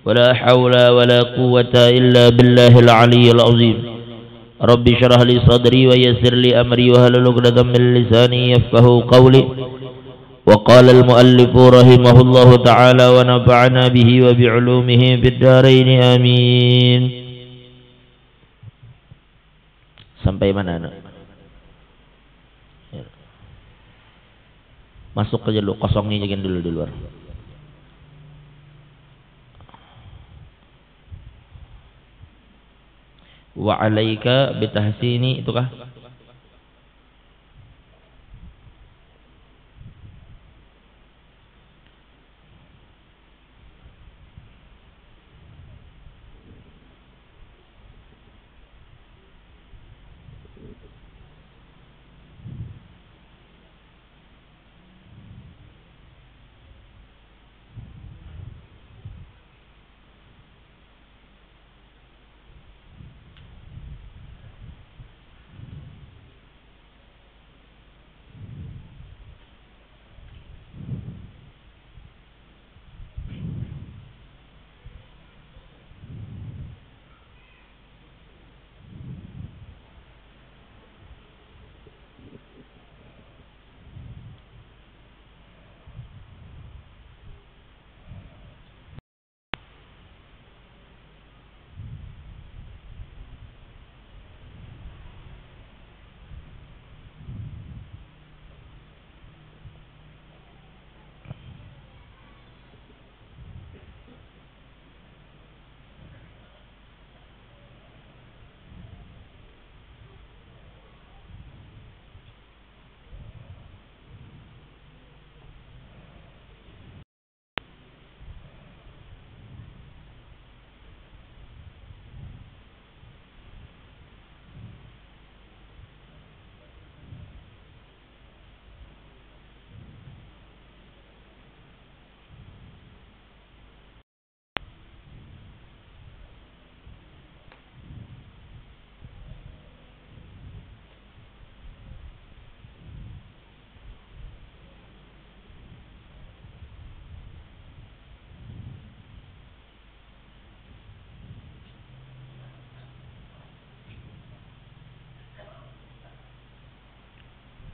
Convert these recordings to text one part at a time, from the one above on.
ولا حول ولا قوة إلا بالله العلي العظيم رب اشرح لي صدري ويسر لي أمري واحلل عقدة من لساني يفقهوا قولي وقال المؤلف رحمه الله تعالى ونفعنا به وبعلومه في الدارين آمين. Sampai mana anak? Masuk aja dulu, kosongnya jagain dulu di luar. Wa alaika bitahsini itu kah?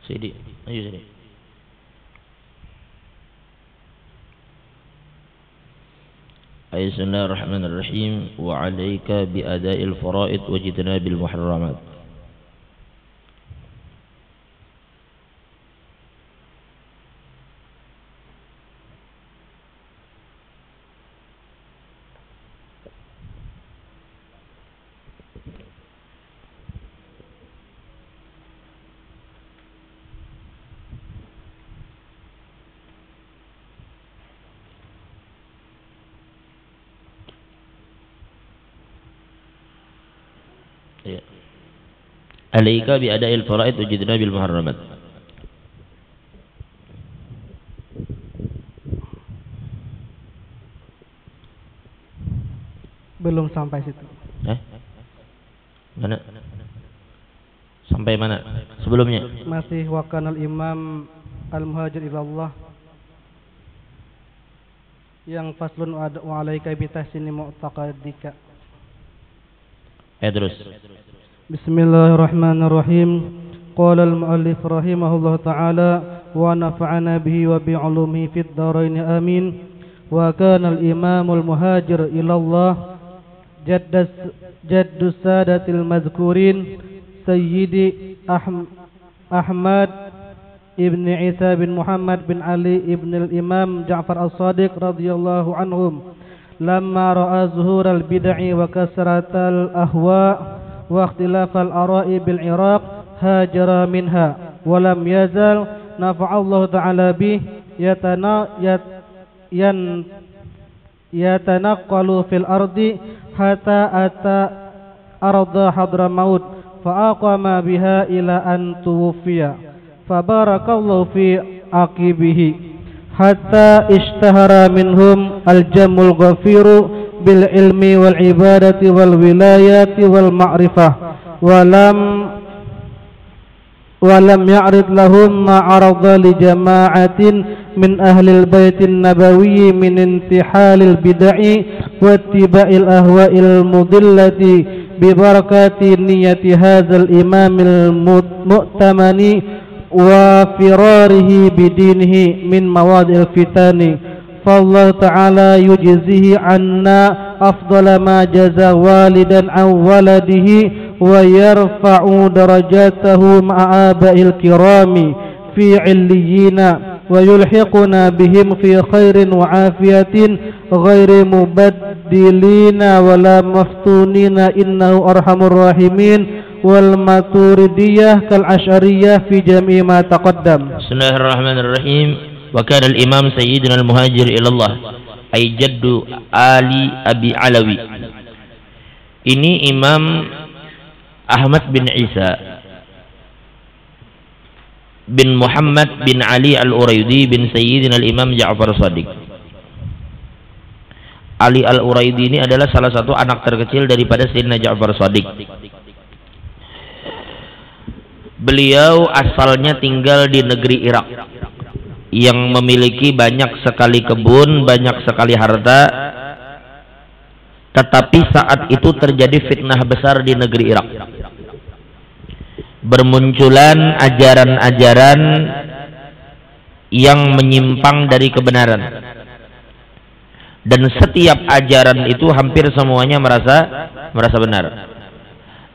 Sidi, ayo Sidi. Bismillahirrahmanirrahim. Wa 'alaika bi ada'il fara'id wa jitnabil muharramat. Alaika bi ada'il fara'id wajidna bil muharramat. Belum sampai situ. Mana? Sampai mana? Sebelumnya? Masih wakanal imam al-muhajir ilallah yang faslun wa alaika bi tahsini mu'taqadika. Terus. Bismillahirrahmanirrahim. Qala al-muallif rahimahullah ta'ala wa nafa'ana bihi wa bi'ulumihi fid dharain amin. Wa kana al-imam al-muhajir ila Allah jaddu sadatil madhkurin Sayyidi Ahmad ibn Isa bin Muhammad bin Ali ibn al-Imam Ja'far as-Sadiq radhiyallahu anhum lamma ra'a zuhur al-bid'i wa kasratal ahwa wa ikhtilafal ara'i bil Iraq hajara minha wa lam yazal nafa'allahu ta'ala bih yatanaqqalu fil ardi hatta ata arda Hadramaut fa aqama biha ila an tuwfiya fa barakallahu fi aqibihi hatta ishtahara minhum al-jamul ghafiru bil ilmi wal ibadati wal wilayati wal ma'rifah wa lam ولم يعرض لهم ما عرض لجماعة من أهل البيت النبوي من انتحال البدع واتباع الأهواء المضلة ببركة نية هذا الإمام المؤتمن وفراره بدينه من مواضع الفتن فالله تعالى يجزيه عنا أفضل ما جزى والدا عن ولده ويرفع درجاته مع آباء الكرام في عليين ويلحقنا بهم في خير وعافية غير مبدلين ولا مفتونين إنه أرحم الراحمين والماتريدية كالأشعرية في جميع ما تقدم. بسم الله الرحمن الرحيم. وكان الإمام سيدنا المهاجر إلى الله أي جد Ali Abi Alawi. Ini Imam Ahmad bin Isa bin Muhammad bin Ali Al-Uraidi bin Sayyidina Al-Imam Ja'far Shadiq. Ali Al-Uraidi ini adalah salah satu anak terkecil daripada Sayyidina Ja'far Shadiq. Beliau asalnya tinggal di negeri Irak yang memiliki banyak sekali kebun, banyak sekali harta. Tetapi saat itu terjadi fitnah besar di negeri Irak. Bermunculan ajaran-ajaran yang menyimpang dari kebenaran. Dan setiap ajaran itu hampir semuanya merasa benar.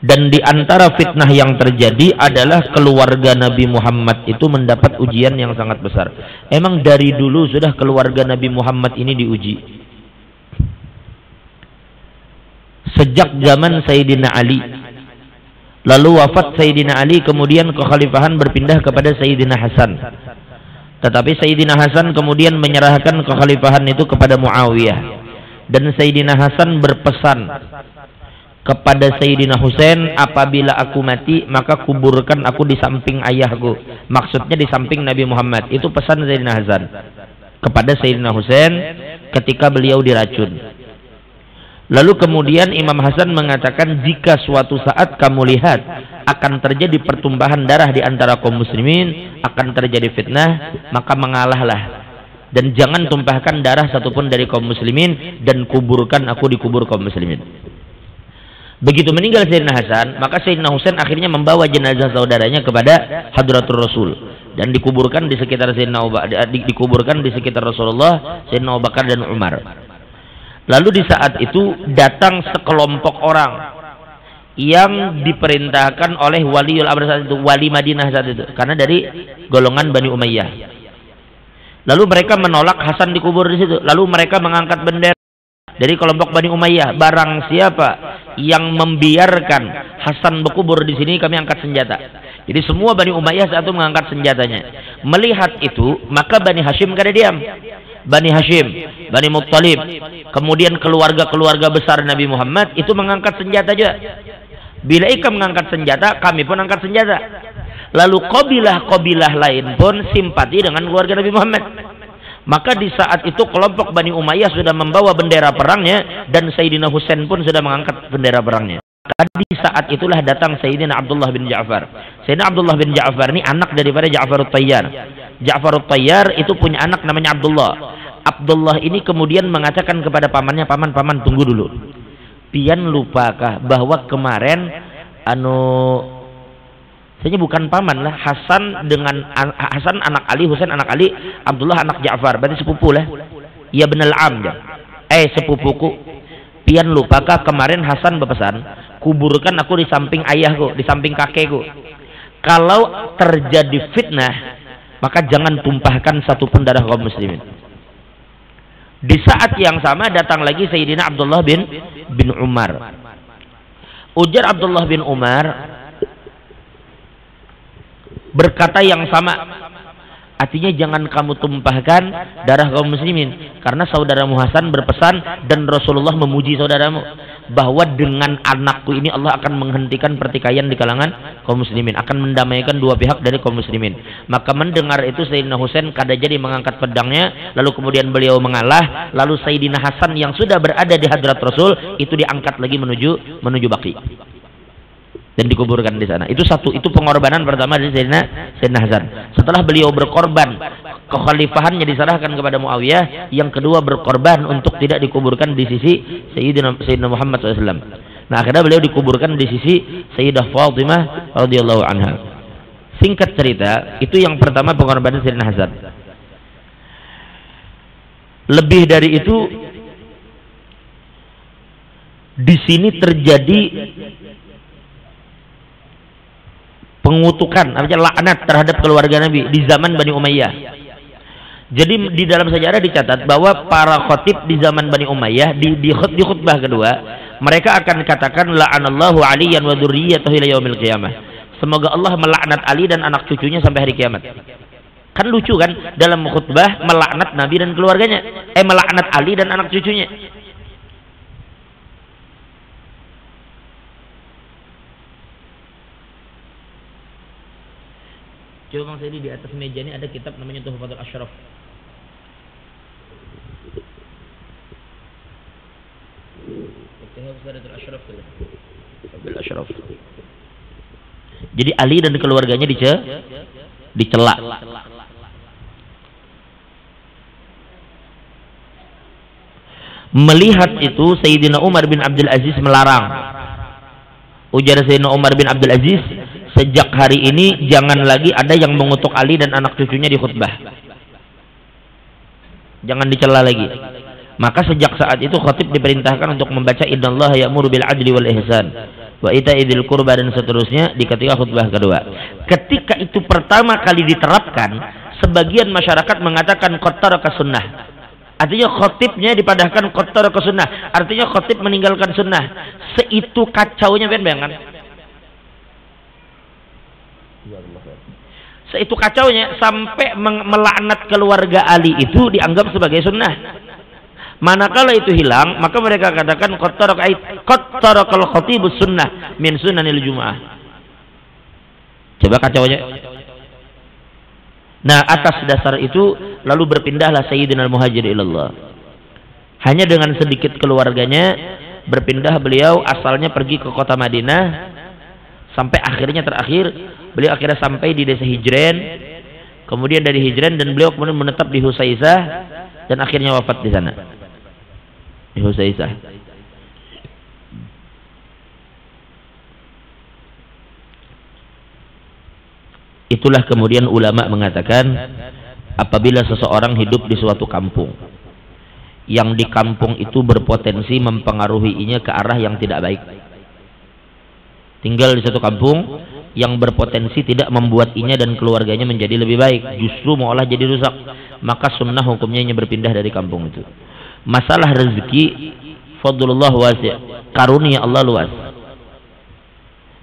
Dan di antara fitnah yang terjadi adalah keluarga Nabi Muhammad itu mendapat ujian yang sangat besar. Emang dari dulu sudah keluarga Nabi Muhammad ini diuji. Sejak zaman Sayyidina Ali. Lalu wafat Sayyidina Ali, kemudian kekhalifahan berpindah kepada Sayyidina Hasan. Tetapi Sayyidina Hasan kemudian menyerahkan kekhalifahan itu kepada Muawiyah. Dan Sayyidina Hasan berpesan kepada Sayyidina Husain, apabila aku mati maka kuburkan aku di samping ayahku. Maksudnya di samping Nabi Muhammad. Itu pesan Sayyidina Hasan kepada Sayyidina Husain ketika beliau diracun. Lalu kemudian Imam Hasan mengatakan, jika suatu saat kamu lihat akan terjadi pertumpahan darah di antara kaum muslimin, akan terjadi fitnah, maka mengalahlah dan jangan tumpahkan darah satupun dari kaum muslimin, dan kuburkan aku di kubur kaum muslimin. Begitu meninggal Sayyidina Hasan, maka Sayyidina Husain akhirnya membawa jenazah saudaranya kepada Hadratul Rasul dan dikuburkan di sekitar dikuburkan di sekitar Rasulullah, Sayyidina Abu Bakar dan Umar. Lalu di saat itu datang sekelompok orang yang diperintahkan oleh Waliul Amr saat itu, wali Madinah saat itu, karena dari golongan Bani Umayyah. Lalu mereka menolak Hasan dikubur di situ. Lalu mereka mengangkat bendera dari kelompok Bani Umayyah. Barang siapa yang membiarkan Hasan berkubur di sini, kami angkat senjata. Jadi semua Bani Umayyah saat itu mengangkat senjatanya. Melihat itu, maka Bani Hashim kada diam. Bani Hashim, Bani Muttalib, kemudian keluarga-keluarga besar Nabi Muhammad itu mengangkat senjata juga. Bila mereka mengangkat senjata, kami pun angkat senjata. Lalu kabilah-kabilah lain pun simpati dengan keluarga Nabi Muhammad. Maka di saat itu kelompok Bani Umayyah sudah membawa bendera perangnya, dan Sayyidina Husain pun sudah mengangkat bendera perangnya. Di saat itulah datang Sayyidina Abdullah bin Ja'far. Sayyidina Abdullah bin Ja'far ini anak daripada Ja'far At-Tayyar. Ja'far At-Tayyar itu punya anak namanya Abdullah. Abdullah ini kemudian mengatakan kepada pamannya, paman tunggu dulu. Pian lupakah bahwa kemarin saya bukan paman lah, Hasan anak Ali, Husain anak Ali, Abdullah anak Ja'far, berarti sepupu lah. Ya benal am ya. Sepupuku. Pian lupakah kemarin Hasan berpesan, kuburkan aku di samping ayahku, di samping kakekku. Kalau terjadi fitnah, maka jangan tumpahkan satupun darah kaum muslimin. Di saat yang sama datang lagi Sayyidina Abdullah bin Umar. Ujar Abdullah bin Umar berkata yang sama. Artinya jangan kamu tumpahkan darah kaum muslimin, karena saudaramu Hasan berpesan dan Rasulullah memuji saudaramu bahwa dengan anakku ini Allah akan menghentikan pertikaian di kalangan kaum muslimin, akan mendamaikan dua pihak dari kaum muslimin. Maka mendengar itu Sayyidina Husain kada jadi mengangkat pedangnya, lalu kemudian beliau mengalah. Lalu Sayyidina Hasan yang sudah berada di hadrat Rasul itu diangkat lagi menuju Baqi. dan dikuburkan di sana. Itu satu, itu pengorbanan pertama dari Sayyidina Hasan. Setelah beliau berkorban, kekhalifahannya diserahkan kepada Muawiyah. Yang kedua, berkorban untuk tidak dikuburkan di sisi Sayyidina Muhammad SAW. Nah, akhirnya beliau dikuburkan di sisi Sayyidah Fatimah radhiyallahu anha. Singkat cerita, itu yang pertama, pengorbanan Sayyidina Hasan. Lebih dari itu, di sini terjadi pengutukan, laknat terhadap keluarga Nabi di zaman Bani Umayyah. Jadi di dalam sejarah dicatat bahwa para khatib di zaman Bani Umayyah di khutbah kedua, mereka akan katakan la'anallahu aliyan wa dzurriyyatahu ila yaumil qiyamah. Semoga Allah melaknat Ali dan anak cucunya sampai hari kiamat. Kan lucu kan, dalam khutbah melaknat Nabi dan keluarganya, melaknat Ali dan anak cucunya. Coba Bang Saidi, di atas meja ini ada kitab namanya Tuhfatul Ashraf. Jadi Ali dan keluarganya dicela. Melihat itu Sayyidina Umar bin Abdul Aziz melarang. Ujar Sayyidina Umar bin Abdul Aziz, sejak hari ini jangan lagi ada yang mengutuk Ali dan anak cucunya di khutbah. Jangan dicela lagi. Maka sejak saat itu khatib diperintahkan untuk membaca innallaha ya'muru bil adli wal ihsan wa ita'i dzil qurba dan seterusnya di ketika khutbah kedua. Ketika itu pertama kali diterapkan, sebagian masyarakat mengatakan qad taraka sunnah. Artinya khatibnya dipadahkan qad taraka sunnah. Artinya khatib meninggalkan sunnah. Seitu kacaunya, bayangkan. Seitu kacaunya sampai melaknat keluarga Ali itu dianggap sebagai sunnah. Manakala itu hilang, maka mereka katakan qad tarakal khatibus sunnah min sunanil jumu'ah. Coba kacaunya. Nah, atas dasar itu lalu berpindahlah Sayyidina Al-Muhajir ilallah. Hanya dengan sedikit keluarganya berpindah beliau, asalnya pergi ke kota Madinah, sampai akhirnya terakhir beliau akhirnya sampai di desa Hijren. Kemudian dari Hijren dan beliau kemudian menetap di Husaisah dan akhirnya wafat di sana. Di Husaisah. Itulah kemudian ulama mengatakan, apabila seseorang hidup di suatu kampung, yang di kampung itu berpotensi mempengaruhinya ke arah yang tidak baik. Tinggal di satu kampung yang berpotensi tidak membuat inya dan keluarganya menjadi lebih baik, justru malah jadi rusak, maka sunnah hukumnya hanya berpindah dari kampung itu. Masalah rezeki, fadlullah wasi', karunia Allah luas.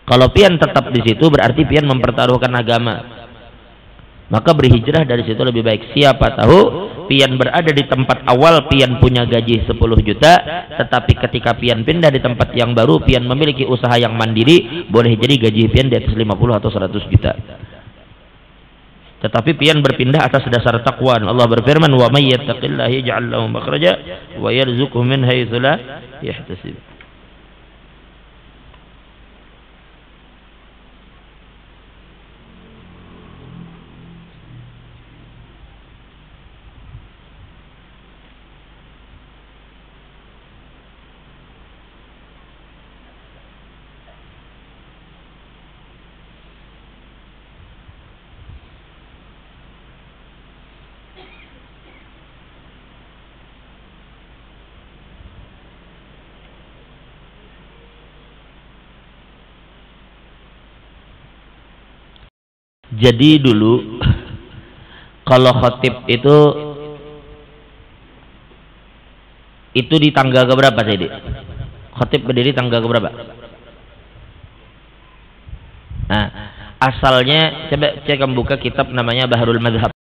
Kalau pian tetap di situ berarti pian mempertaruhkan agama. Maka berhijrah dari situ lebih baik. Siapa tahu pian berada di tempat awal pian punya gaji 10 juta, tetapi ketika pian pindah di tempat yang baru pian memiliki usaha yang mandiri, boleh jadi gaji pian di atas 50 atau 100 juta. Tetapi pian berpindah atas dasar takwa. Allah berfirman, "Wa may yattaqillaha yaj'al lahu makhraja wa yarzuqhu min haitsu la yahtasib." Jadi dulu kalau khatib itu di tangga keberapa sih, Dik? Khatib berdiri tangga keberapa? Nah, asalnya coba saya akan buka kitab namanya Bahrul Madhab.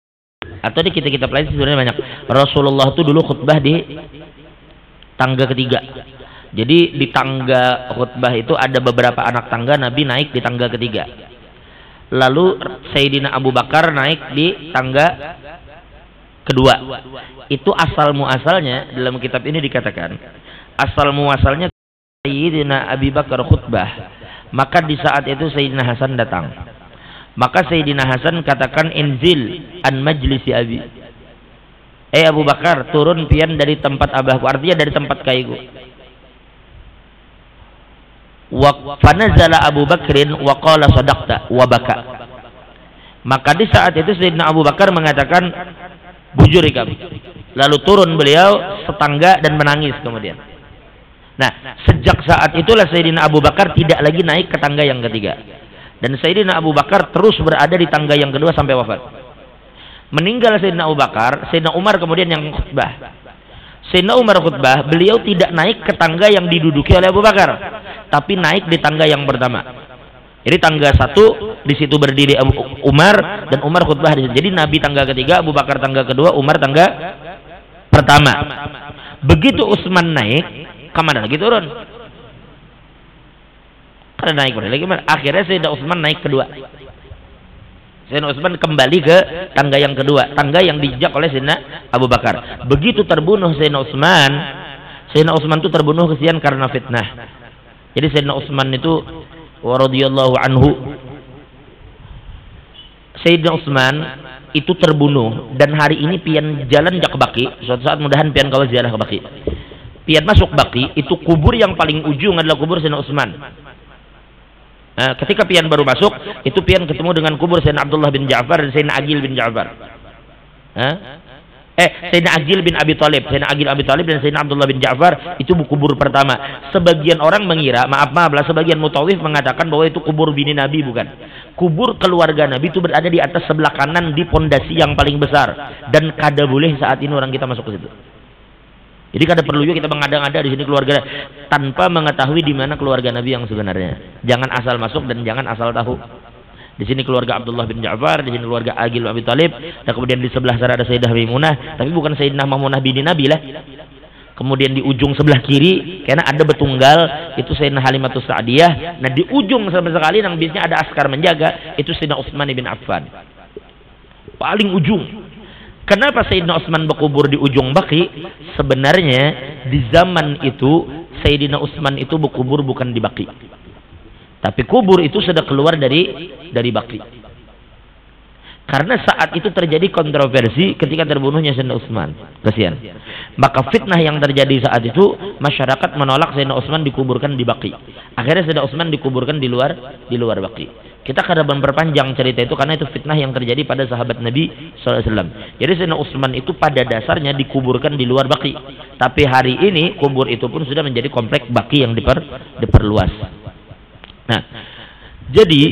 Atau di kitab-kitab lain sebenarnya banyak. Rasulullah itu dulu khutbah di tangga ketiga. Jadi di tangga khutbah itu ada beberapa anak tangga, Nabi naik di tangga ketiga. Lalu Sayyidina Abu Bakar naik di tangga kedua. Itu asal muasalnya dalam kitab ini dikatakan, asal muasalnya Sayyidina Abu Bakar khutbah, Maka di saat itu Sayyidina Hasan datang. Maka Sayyidina Hasan katakan, inzil an majlisi abi. Abu Bakar, turun pian dari tempat abahku, artinya dari tempat kaiku. Wa fanazala Abu Bakrin wa qala sadaqta wa baka. Maka di saat itu Sayyidina Abu Bakar mengatakan, bujur kamu. Lalu turun beliau setangga dan menangis kemudian. Nah, sejak saat itulah Sayyidina Abu Bakar tidak lagi naik ke tangga yang ketiga. Dan Sayyidina Abu Bakar terus berada di tangga yang kedua sampai wafat. Meninggal Sayyidina Abu Bakar, Sayyidina Umar kemudian yang khutbah. Sayyidina Umar khutbah, beliau tidak naik ke tangga yang diduduki oleh Abu Bakar, tapi naik di tangga yang pertama. Jadi tangga satu, di situ berdiri Umar, dan Umar khutbah di situ. Jadi Nabi tangga ketiga, Abu Bakar tangga kedua, Umar tangga pertama. Begitu Utsman naik, kemana lagi turun? Karena naik lagi mana? Akhirnya Sayyidina Utsman naik kedua. Sayyidina Utsman kembali ke tangga yang kedua, tangga yang dijejak oleh Sayyidina Abu Bakar. Begitu terbunuh Sayyidina Utsman itu terbunuh kesian karena fitnah. Jadi Sayyidina Utsman itu radhiyallahu anhu, Sayyidina Utsman itu terbunuh, dan hari ini pian jalan jak Baqi. Suatu saat mudahan pian kawal ziarah ke Baqi. Pian masuk Baqi, itu kubur yang paling ujung adalah kubur Sayyidina Utsman. Nah, ketika pian baru masuk, itu pian ketemu dengan kubur Sayyidina Abdullah bin Ja'far dan Sayyidina Aqil bin Ja'far. Sayyidina Aqil bin Abi Thalib, Sayyidina Aqil Abi Thalib dan Sayyidina Abdullah bin Ja'far, itu kubur pertama. Sebagian orang mengira, maaflah, sebagian mutawif mengatakan bahwa itu kubur bini Nabi, bukan. Kubur keluarga Nabi itu berada di atas sebelah kanan di pondasi yang paling besar, dan kada boleh saat ini orang kita masuk ke situ. Jadi kada perlu juga kita mengada-ngada di sini keluarga tanpa mengetahui di mana keluarga Nabi yang sebenarnya. Jangan asal masuk dan jangan asal tahu. Di sini keluarga Abdullah bin Ja'far, di sini keluarga Aqil bin Abi Thalib, dan kemudian di sebelah sana ada Sayyidah Maimunah, tapi bukan Sayyidah Maimunah binti Nabi lah. Kemudian di ujung sebelah kiri, karena ada betunggal, itu Sayyidina Halimatus Sa'diyah. Nah, di ujung sama sekali yang biasanya ada askar menjaga, itu Sayyidina Utsman bin Affan. Paling ujung. Kenapa Sayyidina Utsman berkubur di ujung Baqi? Sebenarnya di zaman itu Sayyidina Utsman itu berkubur bukan di Baqi, tapi kubur itu sudah keluar dari Baqi. Karena saat itu terjadi kontroversi ketika terbunuhnya Sayyidina Utsman. Kasihan. Maka fitnah yang terjadi saat itu, masyarakat menolak Sayyidina Utsman dikuburkan di Baqi. Akhirnya Sayyidina Utsman dikuburkan di luar Baqi. Kita kada memperpanjang cerita itu karena itu fitnah yang terjadi pada sahabat Nabi SAW. Jadi Sayyidina Utsman itu pada dasarnya dikuburkan di luar Baqi. Tapi hari ini kubur itu pun sudah menjadi komplek Baqi yang diperluas. Nah, jadi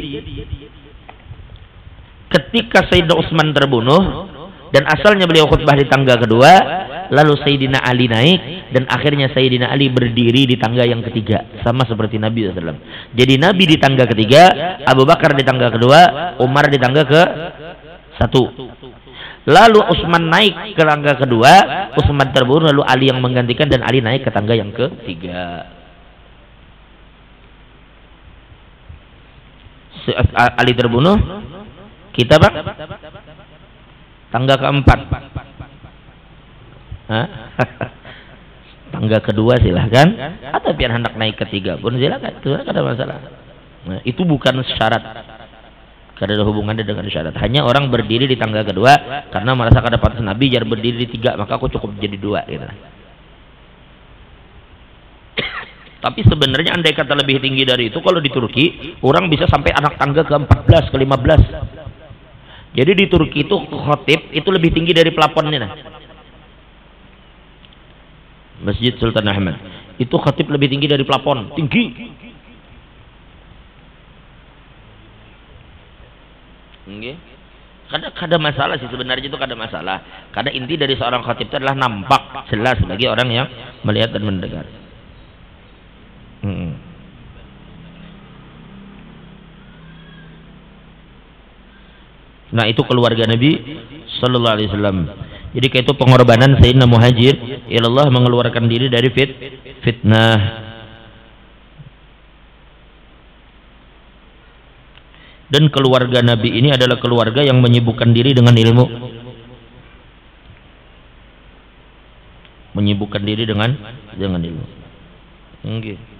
ketika Sayyidina Utsman terbunuh dan asalnya beliau khutbah di tangga kedua, lalu Sayyidina Ali naik dan akhirnya Sayyidina Ali berdiri di tangga yang ketiga, sama seperti Nabi SAW. Jadi Nabi di tangga ketiga, Abu Bakar di tangga kedua, Umar di tangga ke satu. Lalu Utsman naik ke tangga kedua, Utsman terbunuh, lalu Ali yang menggantikan dan Ali naik ke tangga yang ketiga. Ali terbunuh, kita bang tangga keempat. Tangga kedua silahkan, atau biar hendak naik ketiga pun silahkan, itu tidak ada masalah. Nah, itu bukan syarat, karena ada hubungannya dengan syarat. Hanya orang berdiri di tangga kedua karena merasa kada pantas Nabi jar berdiri di tiga, maka aku cukup jadi dua gitu. Tapi sebenarnya andai kata lebih tinggi dari itu, kalau di Turki orang bisa sampai anak tangga ke-14, ke-15. Jadi di Turki itu khotib itu lebih tinggi dari pelafonnya. Nah. Masjid Sultan Ahmad itu khotib lebih tinggi dari pelafon, tinggi. Okay. Kada masalah sih sebenarnya, itu kada masalah. Karena inti dari seorang khotib itu adalah nampak jelas bagi orang yang melihat dan mendengar. Nah, itu keluarga Nabi Sallallahu Alaihi Wasallam. Jadi kayak itu pengorbanan Sayyidina Muhajir ilallah, mengeluarkan diri dari fitnah. Dan keluarga Nabi ini adalah keluarga yang menyibukkan diri dengan ilmu. Menyibukkan diri dengan ilmu. Okay.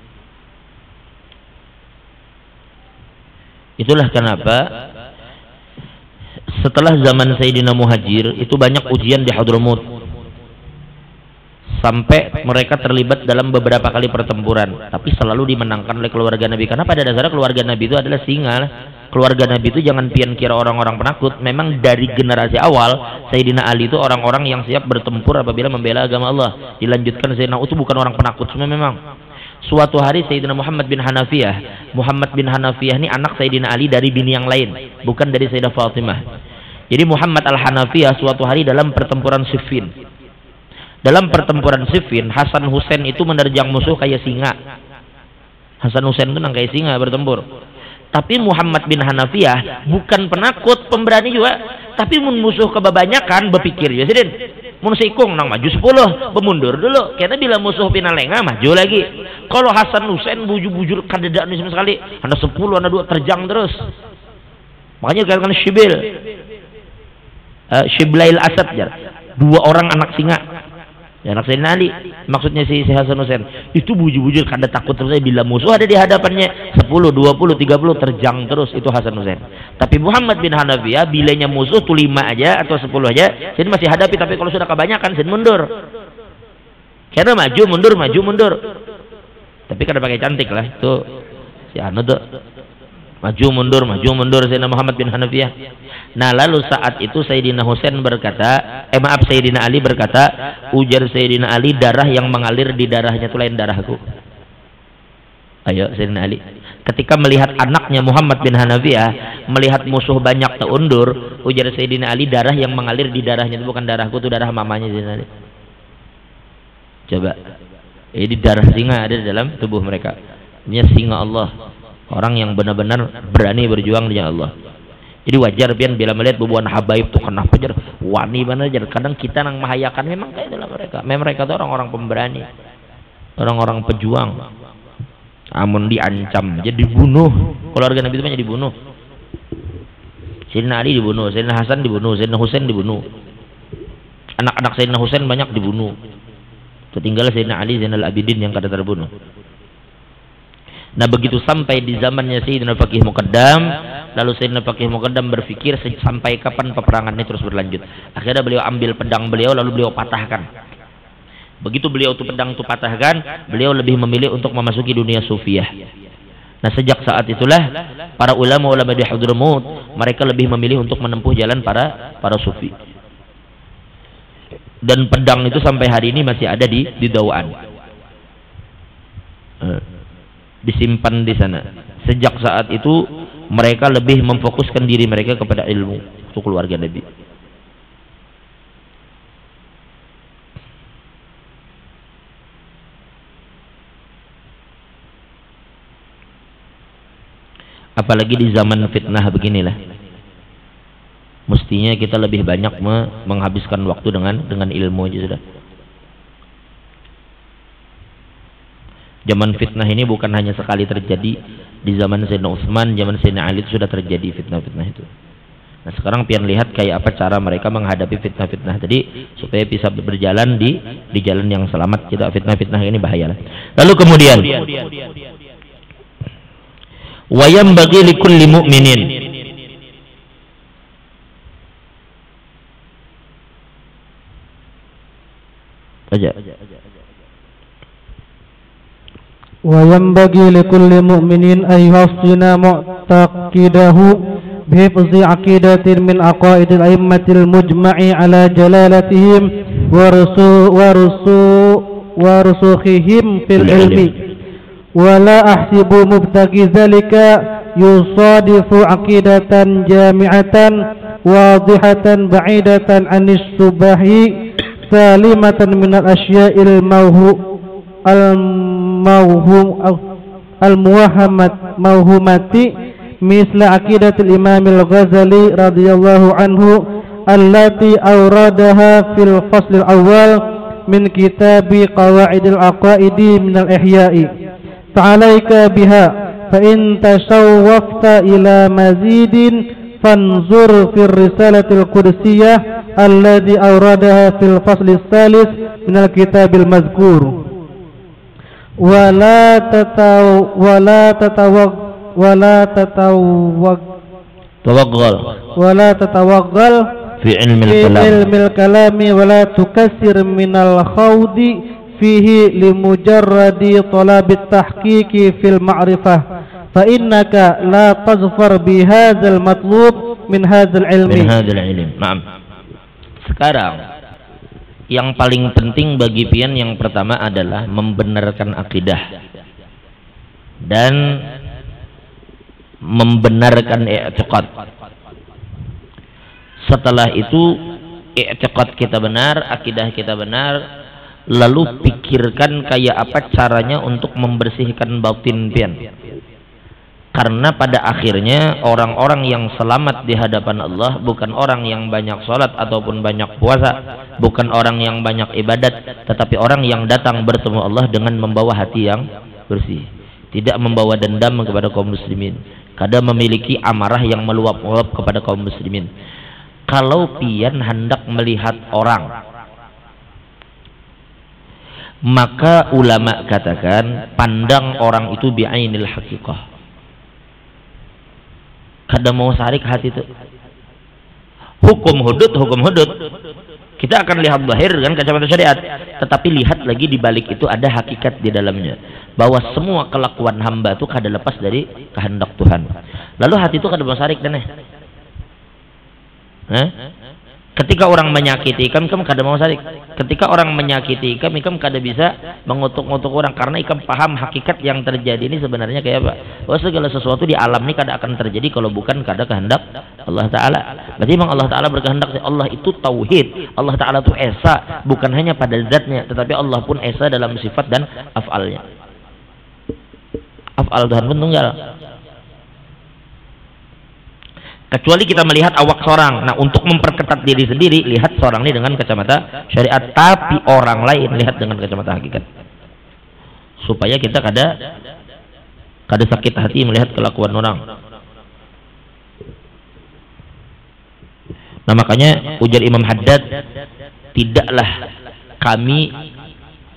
Itulah kenapa setelah zaman Sayyidina Muhajir itu banyak ujian di Hadramut, sampai mereka terlibat dalam beberapa kali pertempuran, tapi selalu dimenangkan oleh keluarga Nabi. Karena pada dasarnya keluarga Nabi itu adalah singa. Keluarga Nabi itu jangan pian kira orang-orang penakut. Memang dari generasi awal Sayyidina Ali itu orang-orang yang siap bertempur apabila membela agama Allah. Dilanjutkan Sayyidina itu bukan orang penakut semua memang. Suatu hari Sayyidina Muhammad bin Hanafiyah ini anak Sayyidina Ali dari bini yang lain, bukan dari Sayyidah Fatimah. Jadi Muhammad al-Hanafiyah suatu hari dalam pertempuran Siffin. Dalam pertempuran Siffin, Hasan Husain itu menerjang musuh kayak singa. Hasan Husain itu kayak singa bertempur. Tapi Muhammad bin Hanafiyah bukan penakut, pemberani juga. Tapi musuh kebanyakan berpikir, ya sidin, mun sikung nang maju 10, bermundur dulu. Karena bila musuh pinalengah maju lagi. Kalau Hasan Husain bujur-bujur kadedak nih sama sekali, anda 10, anda 2 terjang terus. Makanya dikatakan Shiblail Asad, 2 orang anak singa. Ya, anak Sayyidina Ali, maksudnya si Hasan Husain itu bujur-bujur kada takut terus bila musuh ada di hadapannya 10, 20, 30 terjang terus, itu Hasan Husain. Tapi Muhammad bin Hanafiyah bilanya musuh tuh 5 aja atau 10 aja, Sayyidina masih hadapi, tapi kalau sudah kebanyakan Sayyidina mundur. Karena maju mundur. Tapi kada pakai cantik lah itu si anu tuh. Maju mundur Sayyidina Muhammad bin Hanafiyah. Nah, lalu saat itu Sayyidina Husain berkata, Sayyidina Ali berkata, ujar Sayyidina Ali, darah yang mengalir di darahnya itu lain darahku. Ayo Sayyidina Ali. Ketika melihat anaknya Muhammad bin Hanafiyah melihat musuh banyak terundur, ujar Sayyidina Ali, darah yang mengalir di darahnya itu bukan darahku, itu darah mamanya Sayyidina Ali. Coba. Ini darah singa ada di dalam tubuh mereka. Ini singa Allah. Orang yang benar-benar berani berjuang dengan Allah. Jadi wajar pian bila melihat bubuan habaib tuh kenapa jar wani mana jar. Kadang kita nang mahayakan memang kayak dalam mereka. Mereka tuh orang-orang pemberani, orang-orang pejuang. Amun diancam jadi dibunuh. Keluarga Nabi itu banyak dibunuh. Sayyidina Ali dibunuh, Sayyidina Hasan dibunuh, Sayyidina Husain dibunuh. Anak-anak Sayyidina Husain banyak dibunuh. Tertinggal Sayyidina Ali Zainal Abidin yang kada terbunuh. Nah, begitu sampai di zamannya Sayyidina Faqih Muqaddam, lalu Sayyidina Faqih Muqaddam berpikir sampai kapan peperangan ini terus berlanjut. Akhirnya beliau ambil pedang beliau lalu beliau patahkan. Begitu beliau itu pedang itu patahkan, beliau lebih memilih untuk memasuki dunia sufiyah. Nah, sejak saat itulah para ulama-ulama di Hadramut mereka lebih memilih untuk menempuh jalan para sufi. Dan pedang itu sampai hari ini masih ada di Dawaan. Disimpan di sana. Sejak saat itu mereka lebih memfokuskan diri mereka kepada ilmu untuk keluarga Nabi. Apalagi di zaman fitnah beginilah, mestinya kita lebih banyak menghabiskan waktu dengan ilmu aja sudah. Zaman fitnah ini bukan hanya sekali terjadi di zaman Sayyidina Utsman, zaman Sayyidina Ali itu sudah terjadi fitnah-fitnah itu. Nah, sekarang pian lihat kayak apa cara mereka menghadapi fitnah-fitnah tadi supaya bisa berjalan di jalan yang selamat. Tidak, fitnah-fitnah ini bahaya. Lalu kemudian wayam bagi likulli mu'minin, aja. وينبغي لكل مؤمن أن يحسن معتقده بحفظ عقيدة من عقائد الأئمة المجمع على جلالتهم ورسوخهم في العلم، ولا أحسب مبتغي ذلك يصادف عقيدة جامعة واضحة بعيدة عن الشبه سالمة من الأشياء الموهمة مثل عقيدة الإمام الغزالي رضي الله عنه التي أوردها في الفصل الأول من كتاب قواعد العقائد من الإحياء، فعليك بها، فإن تشوفت إلى مزيد فانظر في الرسالة القدسية الذي أوردها في الفصل الثالث من الكتاب المذكور. ولا tatawaggal fi ilmil kalami wa la tukassir minal khawdi fihi limujarradi talabit tahqiqi fil ma'rifah fa innaka la tazfar bihadzal matlub min hadzal ilmi. Naam. Sekarang yang paling penting bagi pian yang pertama adalah membenarkan akidah dan membenarkan i'tiqad. Setelah itu i'tiqad kita benar, akidah kita benar, lalu pikirkan kayak apa caranya untuk membersihkan batin pian. Karena pada akhirnya orang-orang yang selamat di hadapan Allah bukan orang yang banyak sholat ataupun banyak puasa, bukan orang yang banyak ibadat, tetapi orang yang datang bertemu Allah dengan membawa hati yang bersih, tidak membawa dendam kepada kaum muslimin, kada memiliki amarah yang meluap-luap kepada kaum muslimin. Kalau pian hendak melihat orang, maka ulama katakan pandang orang itu bi'ainil haqiqah. Kada mau sarik hati itu. Hukum hudud. Kita akan lihat zahir dengan kacamata syariat, tetapi lihat lagi di balik itu ada hakikat di dalamnya. Bahwa semua kelakuan hamba itu kada lepas dari kehendak Tuhan. Lalu hati itu kada mau sarik dan ketika orang menyakiti ikam kada mau sarik. Ketika orang menyakiti ikam kada bisa mengutuk-ngutuk orang, karena ikam paham hakikat yang terjadi ini sebenarnya kayak apa. Oh, segala sesuatu di alam ini kada akan terjadi kalau bukan kada kehendak Allah Ta'ala. Berarti memang Allah Ta'ala berkehendak. Allah itu tauhid, Allah Ta'ala itu esa, bukan hanya pada zatnya, tetapi Allah pun esa dalam sifat dan af'alnya. Af'al Tuhan pun tunggal, kecuali kita melihat awak seorang. Nah, untuk memperketat diri sendiri, lihat seorang ini dengan kacamata syariat, tapi orang lain lihat dengan kacamata hakikat, supaya kita kada sakit hati melihat kelakuan orang. Nah, makanya ujar Imam Haddad, tidaklah kami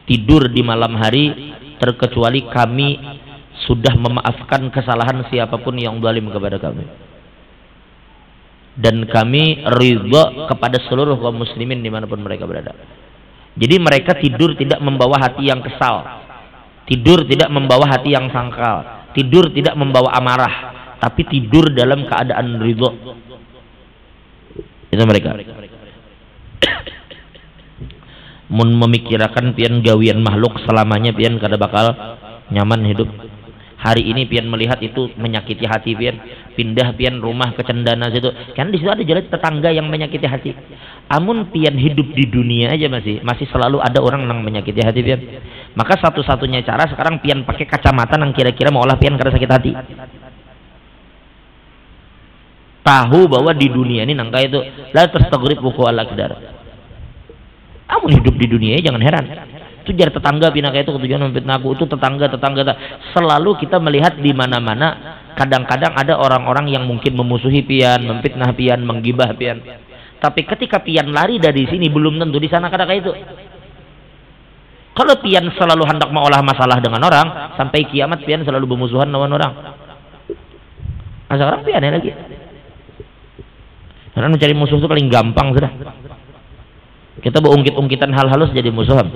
tidur di malam hari terkecuali kami sudah memaafkan kesalahan siapapun yang zalim kepada kami, dan kami ridha kepada seluruh kaum muslimin dimanapun mereka berada. Jadi mereka tidur tidak membawa hati yang kesal, tidur tidak membawa hati yang sangkal, tidur tidak membawa amarah, tapi tidur dalam keadaan ridha. Itu mereka. Mun memikirkan pian gawian makhluk selamanya pian kada bakal nyaman hidup. Hari ini pian melihat itu menyakiti hati pian, pindah pian rumah ke cendana situ, kan di situ ada jalan tetangga yang menyakiti hati. Amun pian hidup di dunia aja masih selalu ada orang yang menyakiti hati pian. Maka satu-satunya cara sekarang pian pakai kacamata yang kira-kira maolah pian kada sakit hati. Tahu bahwa di dunia ini nangka itu la tastaghrib wuqu al-aqdar. Amun hidup di dunia jangan heran. Itu jar tetangga pina kayak itu tujuan memfitnah aku, itu tetangga selalu kita melihat di mana-mana. Kadang-kadang ada orang-orang yang mungkin memusuhi pian, memfitnah pian, menggibah pian, tapi ketika pian lari dari sini belum tentu di sana kada kayak itu. Kalau pian selalu hendak mengolah masalah dengan orang, sampai kiamat pian selalu bermusuhan lawan orang. Nah, sekarang pian lagi karena mencari musuh itu paling gampang sudah. Kita berungkit-ungkitan hal halus jadi musuhan.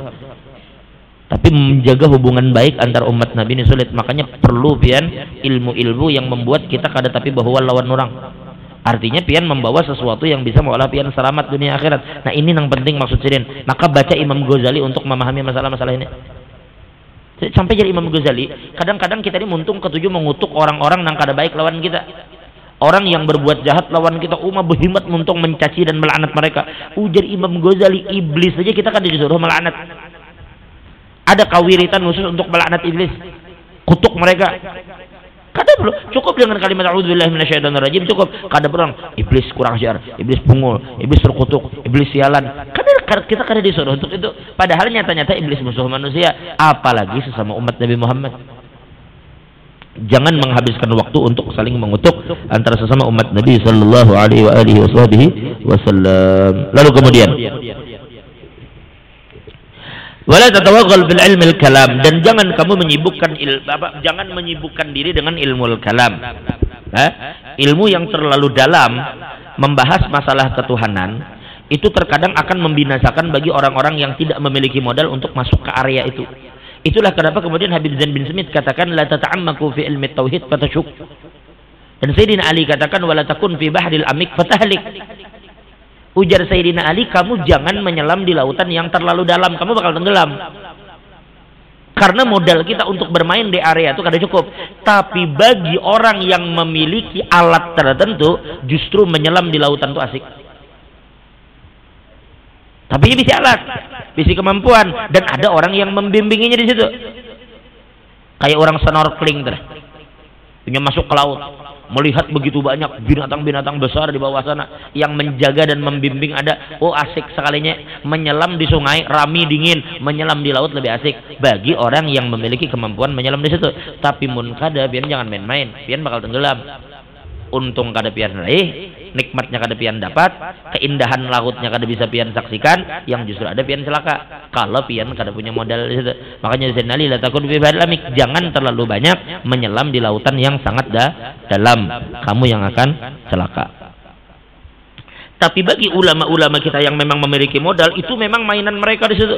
Tapi menjaga hubungan baik antar umat Nabi ini sulit. Makanya perlu pian ilmu-ilmu yang membuat kita kada tapi bahwa lawan orang. Artinya pian membawa sesuatu yang bisa mengolah pian selamat dunia akhirat. Nah, ini yang penting maksud sirin. Maka baca Imam Ghazali untuk memahami masalah-masalah ini. Sampai jadi Imam Ghazali, kadang-kadang kita ini muntung ketujuh mengutuk orang-orang yang kada baik lawan kita. Orang yang berbuat jahat lawan kita, umat berhimmat muntung mencaci dan melaknat mereka. Ujar Imam Ghazali, iblis saja kita kada disuruh melaknat. Ada kawiritan khusus untuk melaknat iblis, kutuk mereka. Kada perlu, cukup dengan kalimat a'udzubillahi minasyaitonir rajim, cukup. Kada perlu iblis kurang ajar, iblis pungul, iblis terkutuk, iblis sialan. Kita kada disuruh untuk itu. Padahal nyata-nyata iblis musuh manusia, apalagi sesama umat Nabi Muhammad. Jangan menghabiskan waktu untuk saling mengutuk antara sesama umat Nabi sallallahu alaihi wasallam. Lalu kemudian Wala tatawaggal bil ilmil kalam, dan jangan kamu menyibukkan diri dengan ilmu kalam. Ilmu yang terlalu dalam membahas masalah ketuhanan itu terkadang akan membinasakan bagi orang-orang yang tidak memiliki modal untuk masuk ke area itu. Itulah kenapa kemudian Habib Zain bin Smith katakan la tata'ammaku fi ilmi tauhid fatashuk. Dan Sayyidina Ali katakan wala takun fi bahril amik fatahlik. Ujar Sayyidina Ali, kamu jangan menyelam di lautan yang terlalu dalam, kamu bakal tenggelam. Karena modal kita untuk bermain di area itu kada cukup. Tapi bagi orang yang memiliki alat tertentu, justru menyelam di lautan itu asik. Tapi ini bisa alat, bisa kemampuan, dan ada orang yang membimbinginya di situ. Kayak orang snorkeling terus, punya masuk ke laut, melihat begitu banyak binatang-binatang besar di bawah sana, yang menjaga dan membimbing ada. Oh asik sekalinya menyelam di sungai, rami dingin, menyelam di laut lebih asik bagi orang yang memiliki kemampuan menyelam di situ. Tapi mun kada pian jangan main-main, pian bakal tenggelam. Untung kada pian raih, nikmatnya kada pian dapat, keindahan lautnya kada bisa pian saksikan, yang justru ada pian celaka kalau pian kada punya modal di situ. Makanya Sayyidina Ali la takun fi bahril amik, jangan terlalu banyak menyelam di lautan yang sangat dalam, kamu yang akan celaka. Tapi bagi ulama-ulama kita yang memang memiliki modal, itu memang mainan mereka di situ.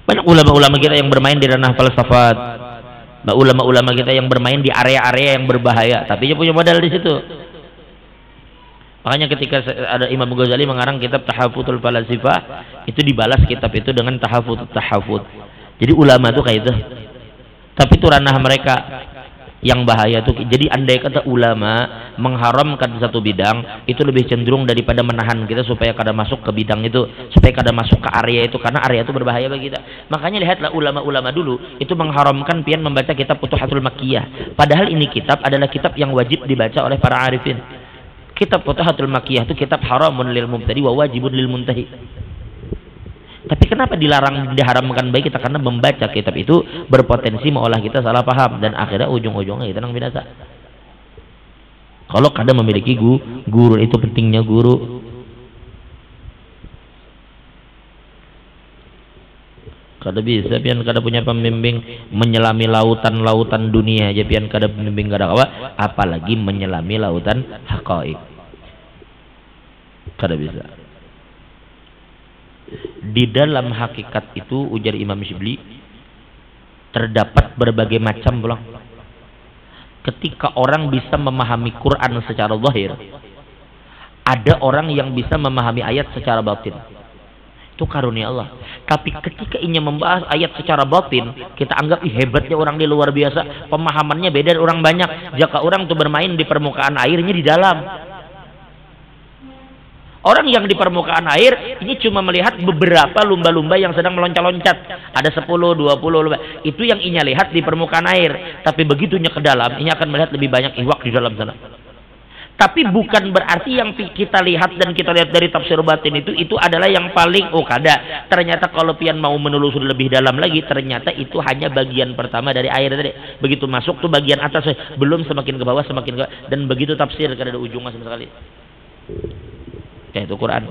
Banyak ulama-ulama kita yang bermain di ranah falsafat, ulama-ulama kita yang bermain di area-area yang berbahaya, tapi dia punya modal di situ. Makanya ketika ada Imam Ghazali mengarang kitab Tahaffutul Falasifah, itu dibalas kitab itu dengan Tahaffutul Tahafut. Jadi ulama itu kayak itu. Tapi itu ranah mereka yang bahaya tuh. Jadi andai kata ulama mengharamkan satu bidang, itu lebih cenderung daripada menahan kita supaya kada masuk ke bidang itu, supaya kada masuk ke area itu, karena area itu berbahaya bagi kita. Makanya lihatlah ulama-ulama dulu itu mengharamkan pian membaca kitab Futuhatul Makkiyah. Padahal ini kitab adalah kitab yang wajib dibaca oleh para arifin. Kitab Futuhatul Makkiyah itu kitab haramun lil mubtadi wa wajibun lil muntahi. Tapi kenapa diharamkan bagi kita? Karena membaca kitab itu berpotensi mengolah kita salah paham, dan akhirnya ujung-ujungnya kita nang binasa. Kalau kada memiliki guru, itu pentingnya guru. Kada bisa pian kada punya pembimbing menyelami lautan-lautan dunia aja pian kada pembimbing kada apa, apalagi menyelami lautan haqaiq. Kada bisa. Di dalam hakikat itu, ujar Imam Syibli, terdapat berbagai macam pulang. Ketika orang bisa memahami Quran secara zahir, ada orang yang bisa memahami ayat secara batin. Itu karunia Allah. Tapi ketika ingin membahas ayat secara batin, kita anggap hebatnya orang ini luar biasa, pemahamannya beda dari orang banyak. Jika orang itu bermain di permukaan airnya di dalam. Orang yang di permukaan air ini cuma melihat beberapa lumba-lumba yang sedang meloncat-loncat. Ada 10, 20 lumba. Itu yang inya lihat di permukaan air. Tapi begitunya ke dalam, inya akan melihat lebih banyak iwak di dalam sana. Tapi bukan berarti yang kita lihat dan kita lihat dari tafsir batin itu adalah yang paling kada. Ternyata kalau pian mau menelusuri lebih dalam lagi, ternyata itu hanya bagian pertama dari air tadi. Begitu masuk tuh bagian atas, belum semakin ke bawah, semakin ke bawah. Dan begitu tafsir kada ada ujungnya sama sekali. Itu Quran.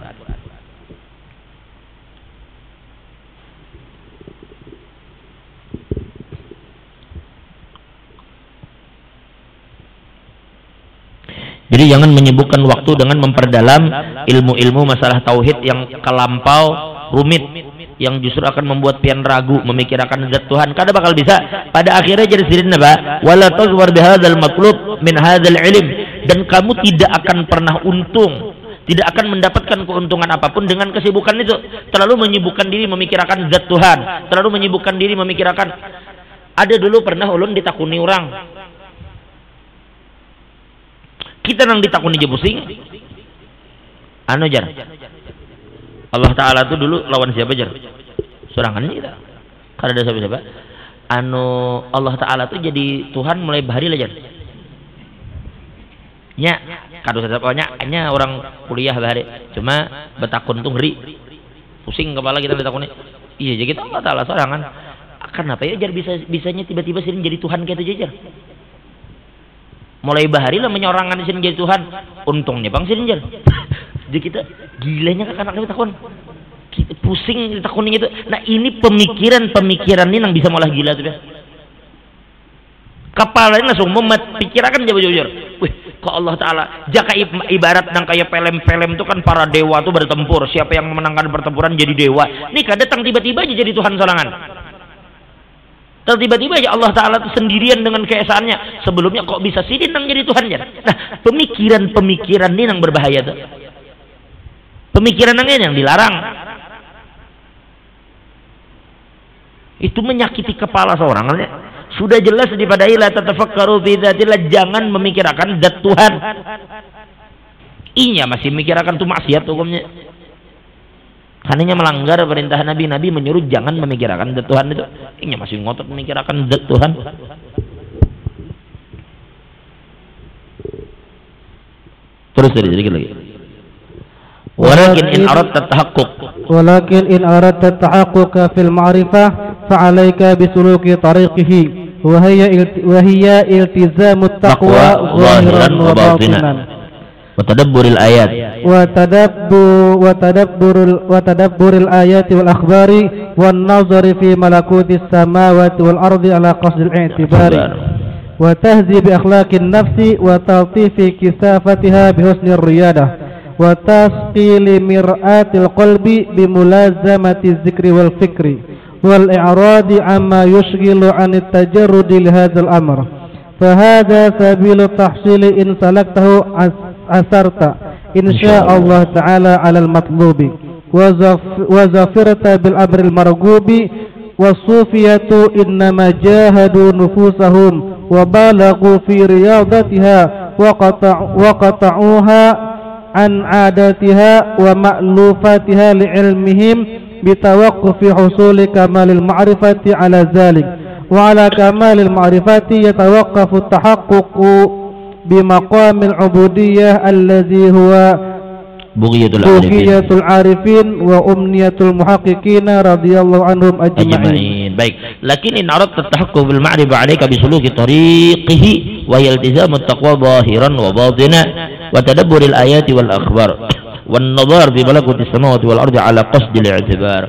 Jadi jangan menyibukkan waktu dengan memperdalam ilmu-ilmu masalah tauhid yang kelampau rumit, yang justru akan membuat pian ragu memikirkan zat Tuhan. Kada bakal bisa. Pada akhirnya jadi sirin apa? Wala tazwar bihadzal matlub min hadzal ilm, dan kamu tidak akan pernah untung, tidak akan mendapatkan keuntungan apapun dengan kesibukan itu. Terlalu menyibukkan diri memikirkan zat Tuhan, terlalu menyibukkan diri memikirkan. Ada dulu pernah ulun ditakuni orang, kita nang ditakuni aja pusing. Anu jar, Allah Ta'ala tuh dulu lawan siapa jar? Sorangan kita, kada ada siapa-siapa. Anu Allah Ta'ala tuh jadi Tuhan mulai bahari lah jar. Nya kado pokoknya hanya orang kuliah bahari, cuma betakun tuh ngeri, pusing kepala kita ditakuni. Iya jadi kita Allah Ta'ala sorangan. Kenapa ya jar bisanya tiba-tiba sering jadi Tuhan kayak itu jar? Mulai bahari lah menyorangan sini jadi Tuhan. Untungnya bang sini jar. Jadi kita gilanya kan anak takon. Kita pusing takunin itu. Nah, ini pemikiran ini yang bisa malah gila tuh ya. Kepalanya langsung memet, pikirakan jujur. Wih, kok Allah Ta'ala jaka ibarat nang kayak film-film itu kan para dewa tuh bertempur, siapa yang memenangkan pertempuran jadi dewa. Nih datang tiba-tiba aja jadi Tuhan sorangan. Tiba-tiba aja Allah Ta'ala tuh sendirian dengan keesaannya. Sebelumnya kok bisa sih nang jadi Tuhan ya? Nah, pemikiran ini yang berbahaya tuh. Pemikiran yang dilarang. Itu menyakiti kepala seorang. Sudah jelas daripada la tatafakkaru fi dzatillah, jangan memikirkan zat Tuhan. Iya masih memikirkan itu maksiat hukumnya. Hanya melanggar perintah Nabi menyuruh jangan memikirkan zat Tuhan itu. Iya masih ngotot memikirkan zat Tuhan. Terus sedikit lagi. Walakin in aradta tahaqquq fil ma'rifah fa'alaika bisuluki tariqihi وهي التزام التقوى ظاهرا وباطنا وتدبر الآيات وتدبر الآيات والأخبار والنظر في ملكوت السماوات والأرض على قصد الاعتبار وتهذيب أخلاق النفس وتلطيف كثافتها بحسن الريادة وتسقيل مرآة القلب بملازمة الذكر والفكر والإعراض عما يشغل عن التجرد لهذا الأمر فهذا سبيل التحصيل إن سلكته عثرت إن شاء الله تعالى على المطلوب وظفرت بالأمر المرغوب والصوفية إنما جاهدوا نفوسهم وبالغوا في رياضتها وقطعوها عن عاداتها ومألوفاتها لعلمهم بتوقف حصول كمال المعرفة على ذلك وعلى كمال المعرفة يتوقف التحقق بمقام العبودية الذي هو بغية العارفين وأمنية المحققين رضي الله عنهم أجمعين. Baik, lakin in aradta at-tahaqquq bil ma'rifah 'alaika bi suluki tariqihi wa yaltizamu at-taqwa zahiran wa batinan wa tadabbur al-ayati wal akhbar wan nadhar fi malakuti as-samawati wal ardi 'ala qasdi al-i'tibar.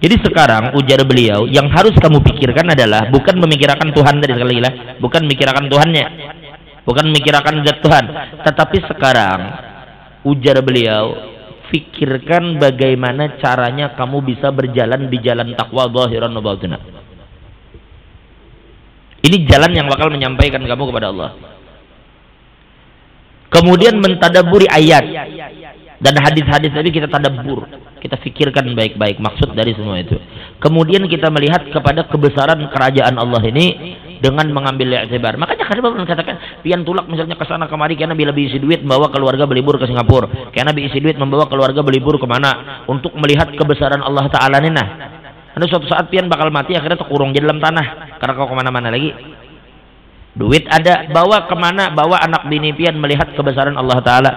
Jadi sekarang ujar beliau, yang harus kamu pikirkan adalah bukan memikirkan Tuhan tadi sekali lagi lah, bukan memikirkan Tuhannya, bukan memikirkan zat Tuhan, tetapi sekarang ujar beliau, fikirkan bagaimana caranya kamu bisa berjalan di jalan takwa zahiran wa batinan. Ini jalan yang bakal menyampaikan kamu kepada Allah. Kemudian mentadabburi ayat dan hadis-hadis tadi kita tadabbur, kita fikirkan baik-baik maksud dari semua itu. Kemudian kita melihat kepada kebesaran kerajaan Allah ini dengan mengambil i'tibar. Makanya kadang bapak katakan, pian tulak misalnya ke sana kemari, karena bila isi duit membawa keluarga berlibur ke Singapura, karena isi duit membawa keluarga berlibur kemana untuk melihat kebesaran Allah Ta'ala ini. Nah, ada suatu saat pian bakal mati akhirnya terkurung di dalam tanah karena kau kemana-mana lagi. Duit ada, bawa kemana? Bawa anak bini pian melihat kebesaran Allah Ta'ala.